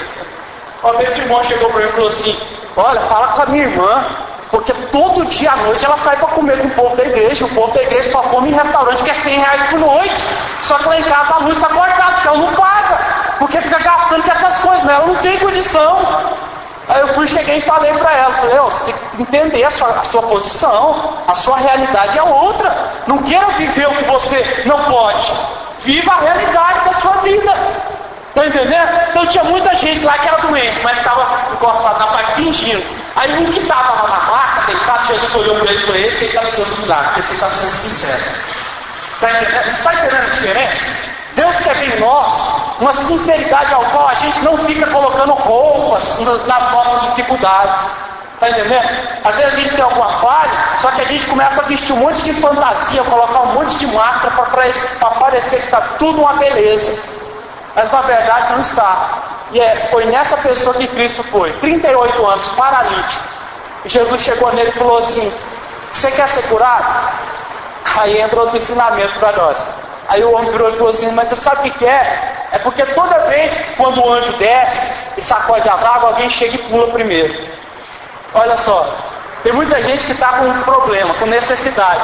Uma vez o irmão chegou para mim e falou assim: olha, fala com a minha irmã, porque todo dia à noite ela sai para comer com o povo da igreja. O povo da igreja só come em restaurante que é R$100 por noite. Só que lá em casa a luz está cortada, porque ela não paga, porque fica gastando com essas coisas, mas ela não tem condição. Aí eu cheguei e falei para ela, você tem que entender a sua posição, a sua realidade é outra. Não queira viver o que você não pode. Viva a realidade da sua vida. Está entendendo? Então tinha muita gente lá que era doente, mas estava encostado na parte fingindo. Aí um que estava lá na maca, deitado, Jesus olhou para ele e falou: esse está precisando de milagre, porque você está sendo sincero. Está entendendo? Está entendendo a diferença? Deus quer ver em nós uma sinceridade ao qual a gente não fica colocando roupas nas nossas dificuldades. Está entendendo? Às vezes a gente tem alguma falha, só que a gente começa a vestir um monte de fantasia, colocar um monte de máscara para parecer que está tudo uma beleza. Mas na verdade não está. E foi nessa pessoa que Cristo foi. 38 anos, paralítico. E Jesus chegou nele e falou assim: você quer ser curado? Aí entra outro ensinamento para nós. Aí o homem virou e falou assim: mas você sabe o que é? É porque toda vez que quando o anjo desce e sacode as águas, alguém chega e pula primeiro. Olha só, tem muita gente que está com um problema, com necessidade.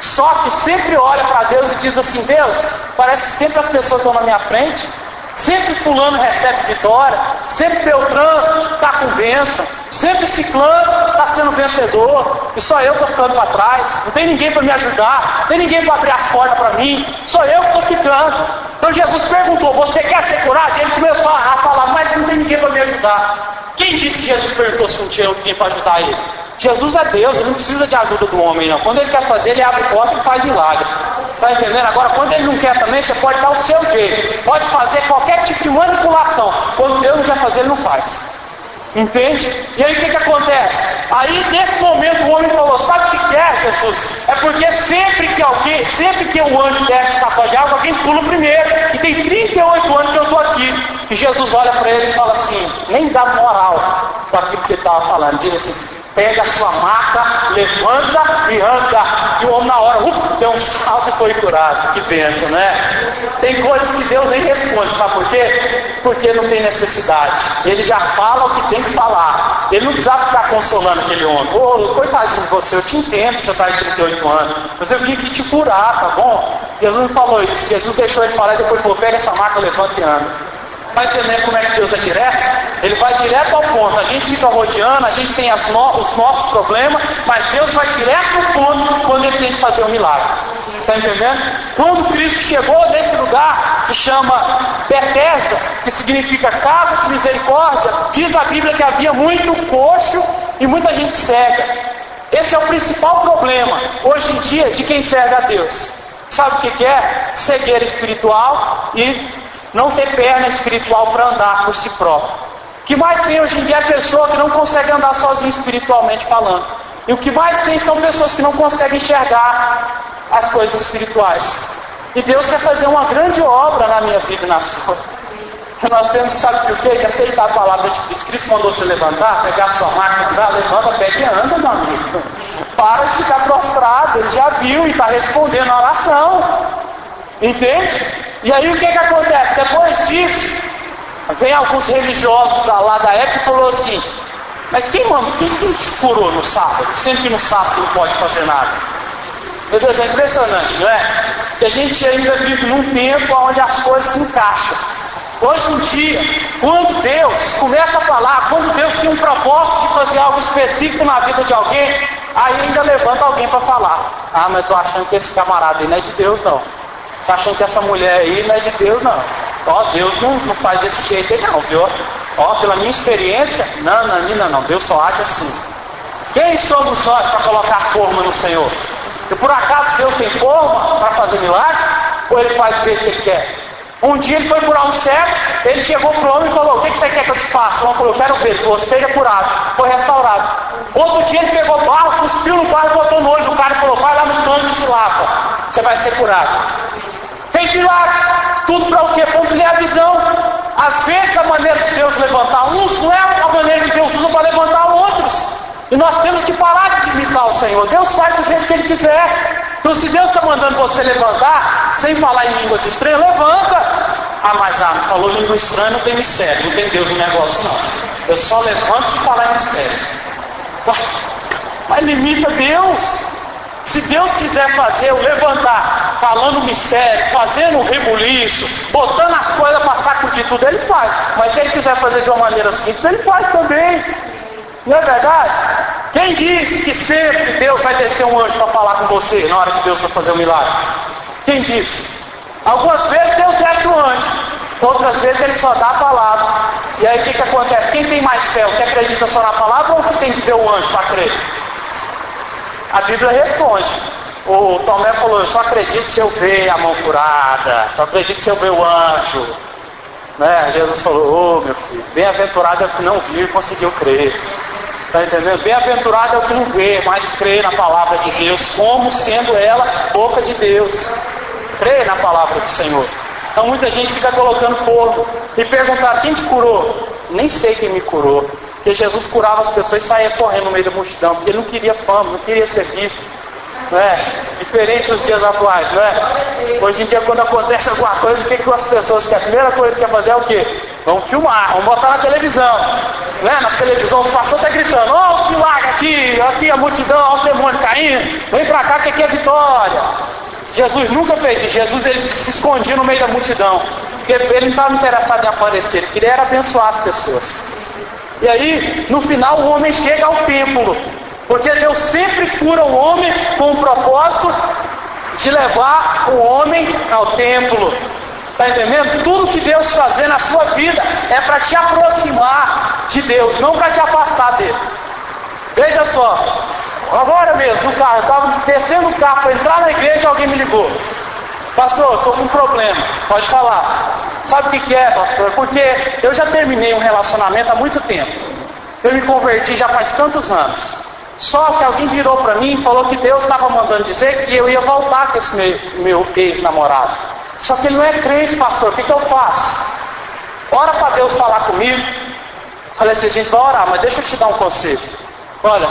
Só que sempre olha para Deus e diz assim: Deus, parece que sempre as pessoas estão na minha frente, sempre fulano recebe vitória, sempre Beltrano está com bênção, sempre Ciclano está sendo vencedor, e só eu estou ficando para trás, não tem ninguém para me ajudar, não tem ninguém para abrir as portas para mim, só eu que estou ficando. Então Jesus perguntou: você quer ser curado? E ele começou a falar: mas não tem ninguém para me ajudar. Quem disse que Jesus perguntou se não tinha ninguém para ajudar ele? Jesus é Deus, ele não precisa de ajuda do homem não. Quando ele quer fazer, ele abre porta e faz milagre. Está entendendo? Agora, quando ele não quer também, você pode dar o seu jeito. Pode fazer qualquer tipo de manipulação. Quando Deus não quer fazer, ele não faz. Entende? E aí o que acontece? Aí nesse momento o homem falou: sabe o que é, Jesus? É porque sempre que o anjo desce saco de água, alguém pula primeiro. E tem 38 anos que eu estou aqui. E Jesus olha para ele e fala assim, nem dá moral para aquilo que ele estava falando. Diz assim: pega a sua maca, levanta e anda. E o homem na hora, deu um salto e foi curado. Que bênção, né? Tem coisas que Deus nem responde, sabe por quê? Porque não tem necessidade. Ele já fala o que tem que falar. Ele não precisava ficar consolando aquele homem. Coitadinho de você, eu te entendo que você está em 38 anos, mas eu vim aqui te curar, tá bom? Jesus não falou isso. Jesus deixou ele falar e depois falou: pega essa maca, levanta e anda. Mas entendendo como é que Deus é direto? Ele vai direto ao ponto. A gente fica rodeando, a gente tem os nossos problemas, mas Deus vai direto ao ponto quando ele tem que fazer um milagre. Está entendendo? Quando Cristo chegou nesse lugar que chama Betesda, que significa casa de misericórdia, diz a Bíblia que havia muito coxo e muita gente cega. Esse é o principal problema hoje em dia de quem serve a Deus. Sabe o que é? Cegueira espiritual e não ter perna espiritual para andar por si próprio. O que mais tem hoje em dia é pessoa que não consegue andar sozinho espiritualmente falando. E o que mais tem são pessoas que não conseguem enxergar as coisas espirituais. E Deus quer fazer uma grande obra na minha vida e na sua. Nós temos, sabe o quê? Que aceitar a palavra de Cristo. Cristo mandou você levantar, pegar a sua máquina, andar, levanta, pega e anda, meu amigo. Para de ficar prostrado, ele já viu e está respondendo a oração. Entende? E aí o que acontece? Depois disso, vem alguns religiosos lá da época e falou assim: mas quem te curou no sábado? Sendo que no sábado não pode fazer nada. Meu Deus, é impressionante, não é? que a gente ainda vive num tempo onde as coisas se encaixam. Hoje em dia, quando Deus começa a falar, quando Deus tem um propósito de fazer algo específico na vida de alguém, aí ainda levanta alguém para falar. Ah, mas eu estou achando que esse camarada aí não é de Deus, não. Estou achando que essa mulher aí não é de Deus, não. Ó, Deus não faz desse jeito aí, não, viu? Ó, pela minha experiência, não, Deus só age assim. Quem somos nós para colocar forma no Senhor? E por acaso Deus tem forma para fazer milagre? Ou Ele faz do jeito que Ele quer? Um dia Ele foi curar um cego, Ele chegou para o homem e falou: o que você quer que eu te faça? O homem falou: eu quero ver. Ele falou: seja curado. Foi restaurado. Outro dia Ele pegou barro, cuspiu no barro e botou no olho do cara e falou: vai lá no tanque e se lava. Você vai ser curado. Fez milagre. Tudo para o quê? Para ampliar a visão. Às vezes a maneira de Deus levantar uns não é a maneira que Deus usa para levantar outros. E nós temos que parar de limitar o Senhor. Deus faz do jeito que Ele quiser. Então se Deus está mandando você levantar, sem falar em línguas estranhas, levanta. Ah, mas falou língua estranha, não tem mistério, não tem Deus no negócio não. Eu só levanto se falar em mistério. Mas limita Deus. Se Deus quiser fazer eu levantar, falando mistério, fazendo um rebuliço, botando as coisas para sacudir tudo, Ele faz. Mas se Ele quiser fazer de uma maneira simples, Ele faz também. Não é verdade? Quem disse que sempre Deus vai descer um anjo para falar com você na hora que Deus vai fazer um milagre? Quem disse? Algumas vezes Deus desce um anjo, outras vezes Ele só dá a palavra. E aí o que acontece? Quem tem mais fé? O que acredita só na palavra ou o que tem que ver o anjo para crer? A Bíblia responde. O Tomé falou: eu só acredito se eu ver a mão curada, só acredito se eu ver o anjo. Né? Jesus falou: meu filho, bem-aventurado é o que não viu e conseguiu crer. Está entendendo? Bem-aventurado é o que não vê, mas crê na palavra de Deus, como sendo ela boca de Deus. Crê na palavra do Senhor. Então muita gente fica colocando fogo e perguntar: quem te curou? Nem sei quem me curou. Porque Jesus curava as pessoas e saía correndo no meio da multidão, porque Ele não queria fama, não queria ser visto. Não é? Diferente dos dias atuais, não é? Hoje em dia, quando acontece alguma coisa, o que as pessoas querem? A primeira coisa que quer fazer é o quê? Vamos filmar, vamos botar na televisão. Né? Na televisão, os pastores estão gritando: ó, os milagres aqui a multidão, ó, os demônios caindo, vem pra cá que aqui é vitória. Jesus nunca fez isso. Jesus ele se escondia no meio da multidão, porque Ele não estava interessado em aparecer, Ele queria era abençoar as pessoas. E aí, no final, o homem chega ao templo, porque Deus sempre cura o homem com o propósito de levar o homem ao templo. Está entendendo? Tudo que Deus fazer na sua vida é para te aproximar de Deus, não para te afastar dele. Veja só, agora mesmo no carro, eu estava descendo o carro para entrar na igreja e alguém me ligou: pastor, estou com um problema. Pode falar. Sabe o que é, pastor? Porque eu já terminei um relacionamento há muito tempo. Eu me converti já faz tantos anos. Só que alguém virou para mim e falou que Deus estava mandando dizer que eu ia voltar com esse meu ex-namorado. Só que ele não é crente, pastor. O que eu faço? Ora para Deus falar comigo. Falei assim: a gente vai orar, mas deixa eu te dar um conselho. Olha,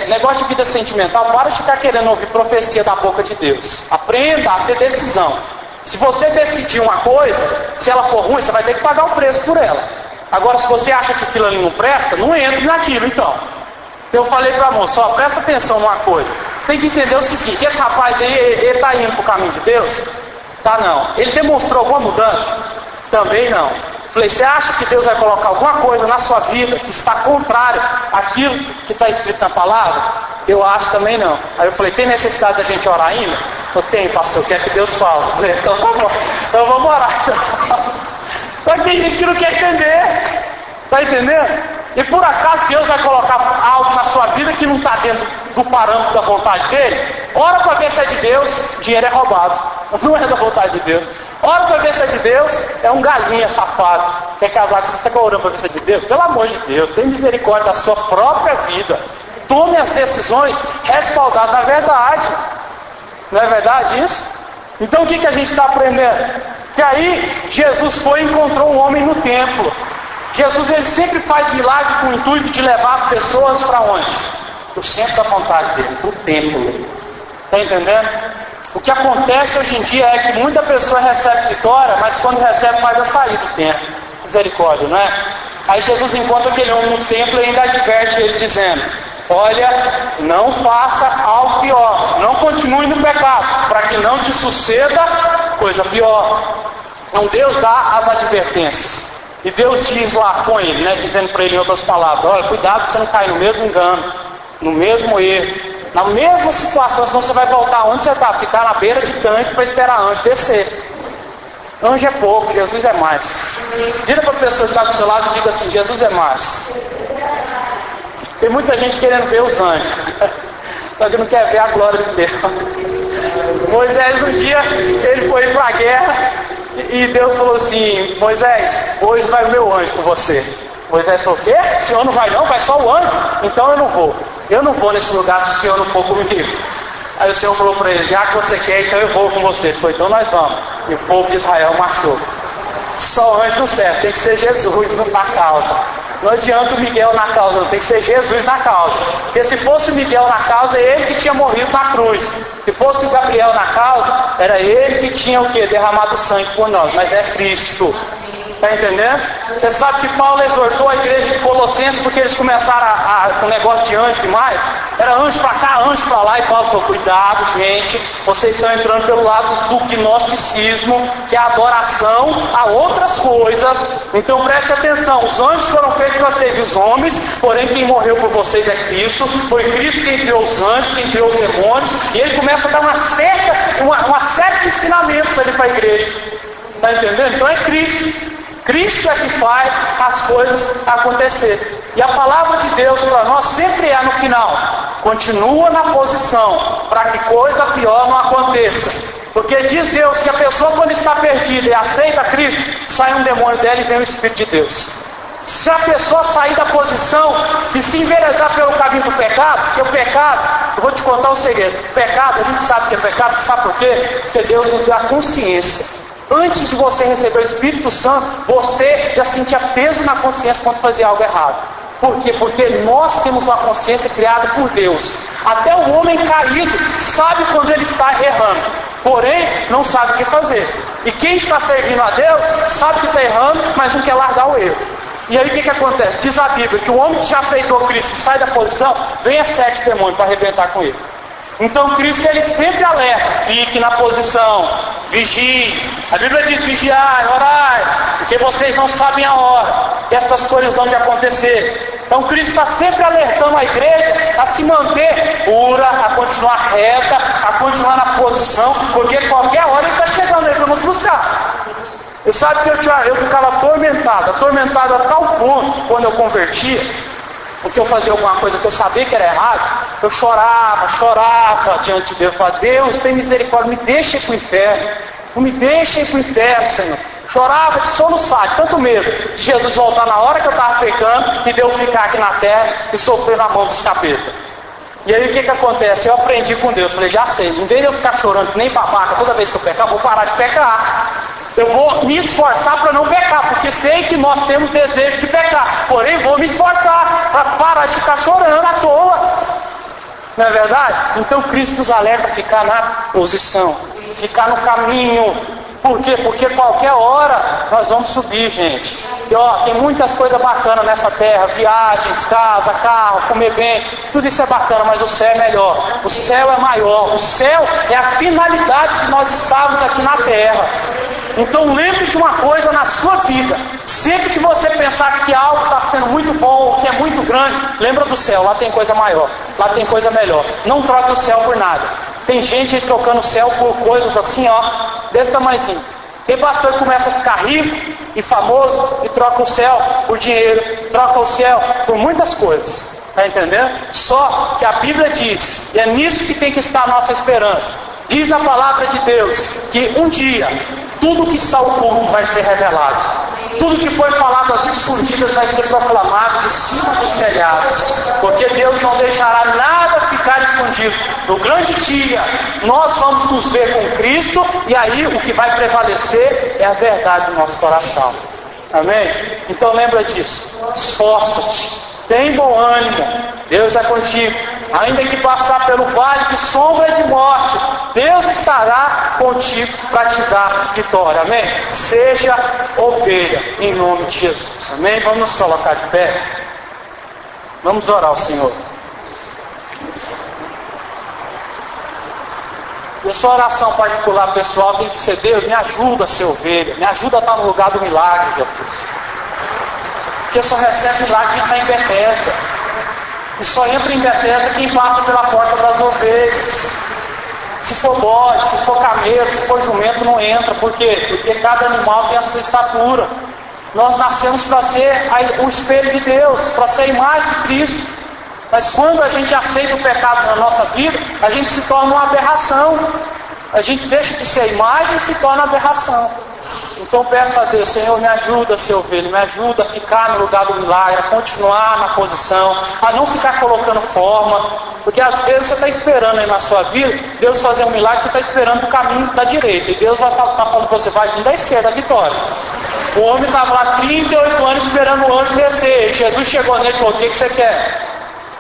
negócio de vida sentimental, para de ficar querendo ouvir profecia da boca de Deus. Aprenda a ter decisão. Se você decidir uma coisa, se ela for ruim, você vai ter que pagar o preço por ela. Agora, se você acha que aquilo ali não presta, não entre naquilo, então. Eu falei para a moça: ó, presta atenção numa coisa. Tem que entender o seguinte: esse rapaz aí, ele está indo para o caminho de Deus? Tá, não. Ele demonstrou alguma mudança? Também não. Falei: você acha que Deus vai colocar alguma coisa na sua vida que está contrário àquilo que está escrito na palavra? Eu acho também não. Aí eu falei: tem necessidade da gente orar ainda? Eu tenho, pastor, quer que Deus fale? Eu falei: então tá bom, então vamos orar. Só que tem gente que não quer entender. Está entendendo? E por acaso Deus vai colocar algo na sua vida que não está dentro do parâmetro da vontade dele? Ora para ver se é de Deus. Dinheiro é roubado, não é da vontade de Deus. Ora para ver se é de Deus. É um galinha safado. Quer casar, você está orando para ver se é de Deus? Pelo amor de Deus, tem misericórdia da sua própria vida. Tome as decisões respaldadas na verdade. Não é verdade isso? Então o que a gente está aprendendo? Que aí Jesus foi e encontrou um homem no templo. Jesus ele sempre faz milagre com o intuito de levar as pessoas para onde? Para o centro da vontade dele, para o templo. Está entendendo? O que acontece hoje em dia é que muita pessoa recebe vitória, mas quando recebe faz a sair do templo. Misericórdia, não é? Aí Jesus encontra aquele homem no templo e ainda adverte ele dizendo: olha, não faça algo pior, não continue no pecado, para que não te suceda coisa pior. Então Deus dá as advertências. E Deus diz lá com ele, né, dizendo para ele em outras palavras, olha, cuidado para você não cair no mesmo engano, no mesmo erro, na mesma situação, senão você vai voltar onde você está, ficar na beira de tanque para esperar anjo descer. Anjo é pouco, Jesus é mais. Vira para a pessoa que está do seu lado e diga assim, Jesus é mais. Tem muita gente querendo ver os anjos, só que não quer ver a glória de Deus. Moisés um dia, ele foi para a guerra, e Deus falou assim, Moisés, hoje vai o meu anjo com você. Moisés falou, o quê? O senhor não vai não? Vai só o anjo? Então eu não vou. Eu não vou nesse lugar se o senhor não for comigo. Aí o Senhor falou para ele, já que você quer, então eu vou com você. Ele falou, então nós vamos. E o povo de Israel marchou. Só anjo não serve, tem que ser Jesus na causa. Não adianta o Miguel na causa, não, tem que ser Jesus na causa. Porque se fosse o Miguel na causa, é ele que tinha morrido na cruz. Se fosse o Gabriel na causa, era ele que tinha o quê? Derramado sangue por nós. Mas é Cristo. Está entendendo? Você sabe que Paulo exortou a igreja de Colossenses porque eles começaram com o negócio de anjo demais. Era anjo para cá, anjo para lá. E Paulo falou, cuidado gente, vocês estão entrando pelo lado do gnosticismo, que é a adoração a outras coisas. Então preste atenção, os anjos foram feitos para servir os homens, porém quem morreu por vocês é Cristo. Foi Cristo quem criou os anjos, quem criou os demônios. E ele começa a dar uma série de ensinamentos ali para a igreja. Está entendendo? Então é Cristo. Cristo é que faz as coisas acontecer. E a palavra de Deus para nós sempre é no final. Continua na posição, para que coisa pior não aconteça. Porque diz Deus que a pessoa quando está perdida e aceita Cristo, sai um demônio dela e vem o Espírito de Deus. Se a pessoa sair da posição e se enveredar pelo caminho do pecado, porque o pecado, eu vou te contar um segredo, o pecado, a gente sabe que é pecado, sabe por quê? Porque Deus nos dá consciência. Antes de você receber o Espírito Santo, você já sentia peso na consciência quando fazia algo errado. Por quê? Porque nós temos uma consciência criada por Deus. Até o homem caído sabe quando ele está errando, porém não sabe o que fazer. E quem está servindo a Deus sabe que está errando, mas não quer largar o erro. E aí o que acontece? Diz a Bíblia que o homem que já aceitou Cristo e sai da posição, vem a 7 demônios para arrebentar com ele. Então Cristo ele sempre alerta, fique na posição, vigie. A Bíblia diz vigiai, orai, porque vocês não sabem a hora que estas coisas vão de acontecer. Então Cristo está sempre alertando a igreja a se manter pura, a continuar reta, a continuar na posição, porque qualquer hora ele está chegando aí para nos buscar. E sabe que eu ficava atormentado a tal ponto, quando eu convertia, porque eu fazia alguma coisa que eu sabia que era errado, eu chorava diante de Deus, falava, Deus, tem misericórdia, me deixa ir para o inferno, não me deixa ir para o inferno, Senhor. Chorava de soluçar, de tanto medo de Jesus voltar na hora que eu estava pecando e de eu ficar aqui na terra e sofrer na mão dos capetas. E aí o que acontece? Eu aprendi com Deus, falei, já sei, em vez de eu ficar chorando que nem babaca toda vez que eu pecar, eu vou parar de pecar. Eu vou me esforçar para não pecar, porque sei que nós temos desejo de pecar. Porém, vou me esforçar para parar de ficar chorando à toa. Não é verdade? Então Cristo nos alerta a ficar na posição, ficar no caminho. Por quê? Porque qualquer hora nós vamos subir, gente. E tem muitas coisas bacanas nessa terra, viagens, casa, carro, comer bem, tudo isso é bacana, mas o céu é melhor. O céu é maior, o céu é a finalidade de nós estarmos aqui na terra. Então lembre de uma coisa na sua vida, sempre que você pensar que algo está sendo muito bom, ou que é muito grande, lembra do céu, lá tem coisa maior, lá tem coisa melhor. Não troque o céu por nada. Tem gente aí trocando o céu por coisas assim, desse tamanhozinho. Tem pastor que começa a ficar rico e famoso e troca o céu por dinheiro, troca o céu por muitas coisas. Está entendendo? Só que a Bíblia diz, e é nisso que tem que estar a nossa esperança. Diz a palavra de Deus que um dia tudo que está oculto vai ser revelado. Tudo que foi falado às escondidas vai ser proclamado de cima dos telhados. Porque Deus não deixará nada ficar escondido. No grande dia, nós vamos nos ver com Cristo, e aí o que vai prevalecer é a verdade do nosso coração. Amém? Então lembra disso. Esforça-te. Tem bom ânimo. Deus é contigo. Ainda que passar pelo vale de sombra de morte, Deus estará contigo para te dar vitória. Amém? Seja ovelha em nome de Jesus. Amém? Vamos nos colocar de pé. Vamos orar ao Senhor. E a sua oração particular, pessoal, tem que ser: Deus, me ajuda a ser ovelha, me ajuda a estar no lugar do milagre, Jesus. Porque só recebe milagre quem está em Betesda. E só entra em Betesda quem passa pela porta das ovelhas. Se for bode, se for camelo, se for jumento, não entra. Por quê? Porque cada animal tem a sua estatura. Nós nascemos para ser o espelho de Deus, para ser a imagem de Cristo. Mas quando a gente aceita o pecado na nossa vida, a gente se torna uma aberração. A gente deixa de ser a imagem e se torna aberração. Então peça a Deus: Senhor, me ajuda a ser ovelha, me ajuda a ficar no lugar do milagre, a continuar na posição, a não ficar colocando forma. Porque às vezes você está esperando aí na sua vida Deus fazer um milagre, você está esperando o caminho da direita. E Deus vai estar falando para você: vai vir da esquerda a vitória. O homem estava lá 38 anos esperando o anjo descer. Jesus chegou nele e falou: o que você quer?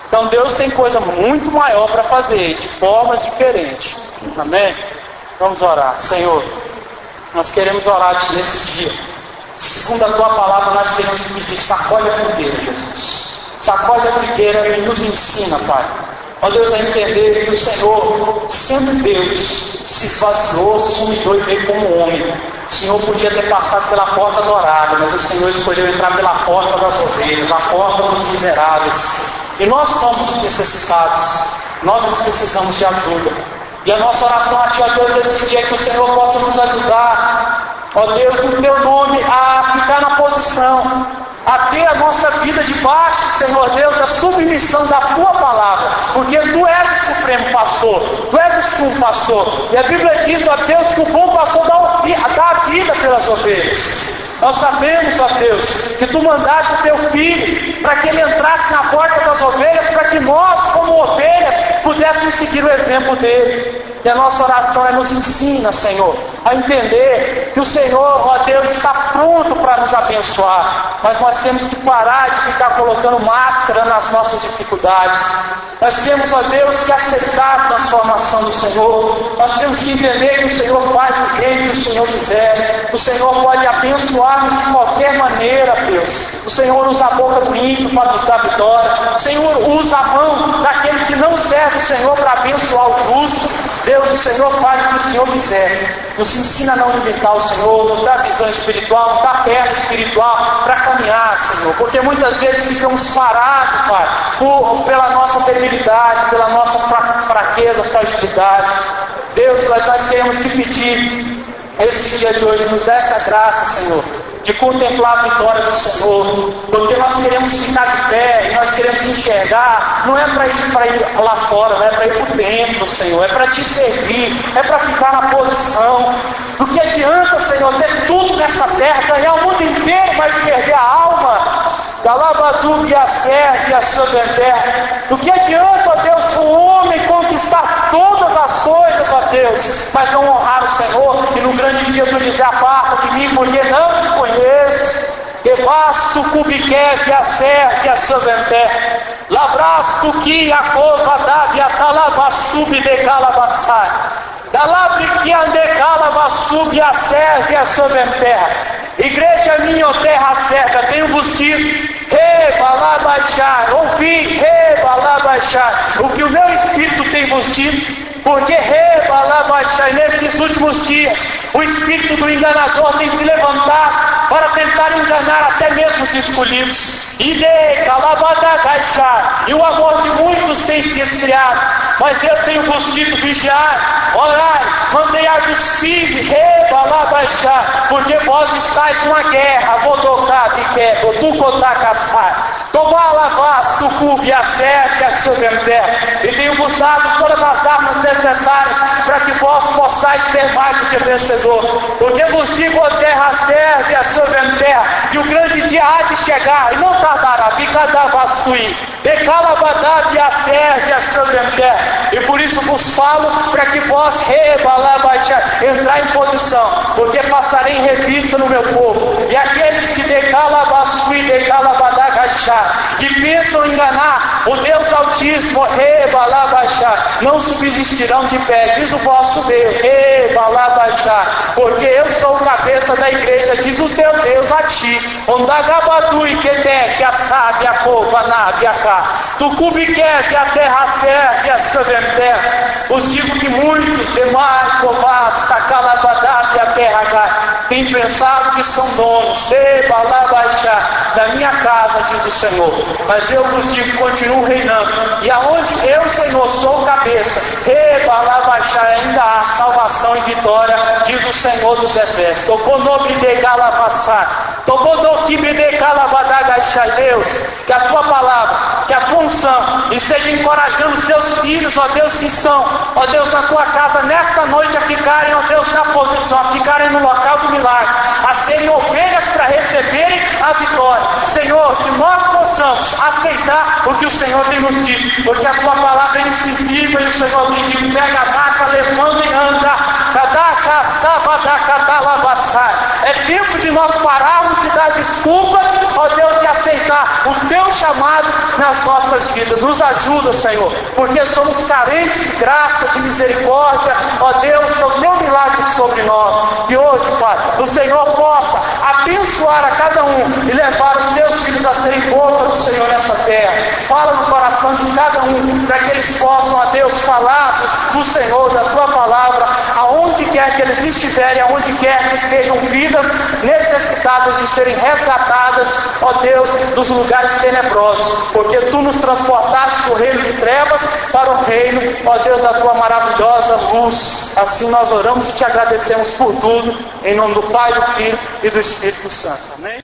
Então Deus tem coisa muito maior para fazer, de formas diferentes. Amém? Vamos orar. Senhor, nós queremos orar nesses dias. Segundo a Tua palavra, nós queremos pedir: sacode a figueira, Jesus. Sacode a figueira e nos ensina, Pai. Ó Deus, a entender que o Senhor, sendo Deus, se esvaziou, se humilhou e veio como homem. O Senhor podia ter passado pela porta dourada, mas o Senhor escolheu entrar pela porta das ovelhas, a porta dos miseráveis. E nós somos necessitados, nós precisamos de ajuda. E a nossa oração a Ti, ó Deus, nesse dia é que o Senhor possa nos ajudar, ó Deus, no Teu nome, a ficar na posição, a ter a nossa vida debaixo, Senhor Deus, da submissão da Tua palavra, porque Tu és o supremo pastor, Tu és o sumo pastor, e a Bíblia diz, ó Deus, que o bom pastor dá a vida pelas ovelhas. Nós sabemos, ó Deus, que Tu mandaste o Teu Filho para que Ele entrasse na porta das ovelhas, para que nós, como ovelhas, pudéssemos seguir o exemplo dele. E a nossa oração é: nos ensina, Senhor, a entender que o Senhor, ó Deus, está pronto para nos abençoar. Mas nós temos que parar de ficar colocando máscara nas nossas dificuldades. Nós temos, ó Deus, que aceitar a transformação do Senhor. Nós temos que entender que o Senhor faz do jeito que o Senhor quiser. O Senhor pode abençoar-nos de qualquer maneira, Deus. O Senhor usa a boca do ímpio para nos dar vitória. O Senhor usa a mão daquele que não serve o Senhor para abençoar o justo. Deus, o Senhor faz o que o Senhor quiser. Nos ensina a não limitar o Senhor, nos dá visão espiritual, nos dá perna espiritual para caminhar, Senhor. Porque muitas vezes ficamos parados, Pai, pela nossa debilidade, pela nossa fraqueza, fragilidade. Deus, nós queremos Te pedir, esse dia de hoje, nos dá essa graça, Senhor, de contemplar a vitória do Senhor, porque nós queremos ficar de pé e nós queremos enxergar. Não é para ir lá fora, não é para ir por dentro, Senhor, é para Te servir, é para ficar na posição. Do que adianta, Senhor, ter tudo nessa terra, ganhar o mundo inteiro, mas perder a alma? Galabadu e a serra e a sua terra. Do que adianta, ó Deus, o homem conquistar todas as coisas, ó Deus, mas não honrar o Senhor, e no grande dia Tu dizer: aparta de mim, porque não Te conheço. Devasto cubiquer e a serra e a sua terra. Labrasto que a cova da via talabasub de calabaçai. Dalabre que ande calabasub e a serra e a sua terra. Igreja minha, ó terra certa, tenho-vos dito: rebalabaixar, ouvi, rebalabaixar, o que o meu Espírito tem vos dito, porque rebalabaixar, nesses últimos dias, o espírito do enganador tem se levantado para tentar enganar até mesmo os escolhidos. E e o amor de muitos tem se esfriado, mas eu tenho vos dito: vigiar, orai, mantenhar-vos firmes, rebalabaixar, porque vós estáis numa guerra, vou tocar de quer, vou tu contar caçar. Tomar lavasto, o cubo e a serra e a sua terra, e tenho-vos dado todas as armas necessárias para que vós possais ser mais do que vencedor. Porque vos digo, ó terra, a serra e a sua terra, que o grande dia há de chegar, e não tardará, vicadavassui, decalabadá e a serra e a sua terra. E por isso vos falo, para que vós entrar em posição, porque passarei em revista no meu povo, e aqueles que decalabassui, decalabadá, que pensam enganar o Deus Altíssimo, não subsistirão de pé, diz o vosso Deus, porque eu sou o cabeça da igreja, diz o teu Deus a ti, ondagabadu e quedeque, a sábia, a cova, nabiacá, tu cubiquete, a terra serve, a seventer, os digo que muitos demais, covás, tacalabadá, e a terra têm pensado que são donos, da minha casa, diz o Senhor, mas eu vos digo, continuo reinando, e aonde eu, Senhor, sou cabeça, ainda há salvação e vitória, diz o Senhor dos exércitos. Deus, que a tua palavra, que a tua unção esteja encorajando os teus filhos, ó Deus, que estão, ó Deus, na tua casa nesta noite, a ficarem, ó Deus, na posição, a ficarem no local do milagre, a serem ovelhas para receberem a vitória. Senhor, que nós possamos aceitar o que o Senhor tem nos dito, porque a tua palavra é incisiva e o Senhor tem dito, pega a maca, levanta e anda. É tempo de nós pararmos de dar desculpa, ó Deus, e aceitar o teu chamado nas nossas vidas. Nos ajuda, Senhor, porque somos carentes de graça, de misericórdia, ó Deus, o teu milagre sobre nós. Que hoje, Pai, o Senhor possa abençoar a cada um e levar os teus filhos a serem boca do Senhor nessa terra. Fala no coração de cada um, para que eles possam, ó Deus, falar do Senhor, da tua palavra, aonde quer que eles estiverem, aonde quer que sejam vidas necessitadas de serem resgatadas, ó Deus, dos lugares tenebrosos, porque tu nos transportaste do reino de trevas para o reino, ó Deus, da tua maravilhosa luz. Assim nós oramos e te agradecemos por tudo, em nome do Pai, do Filho e do Espírito Santo. Amém?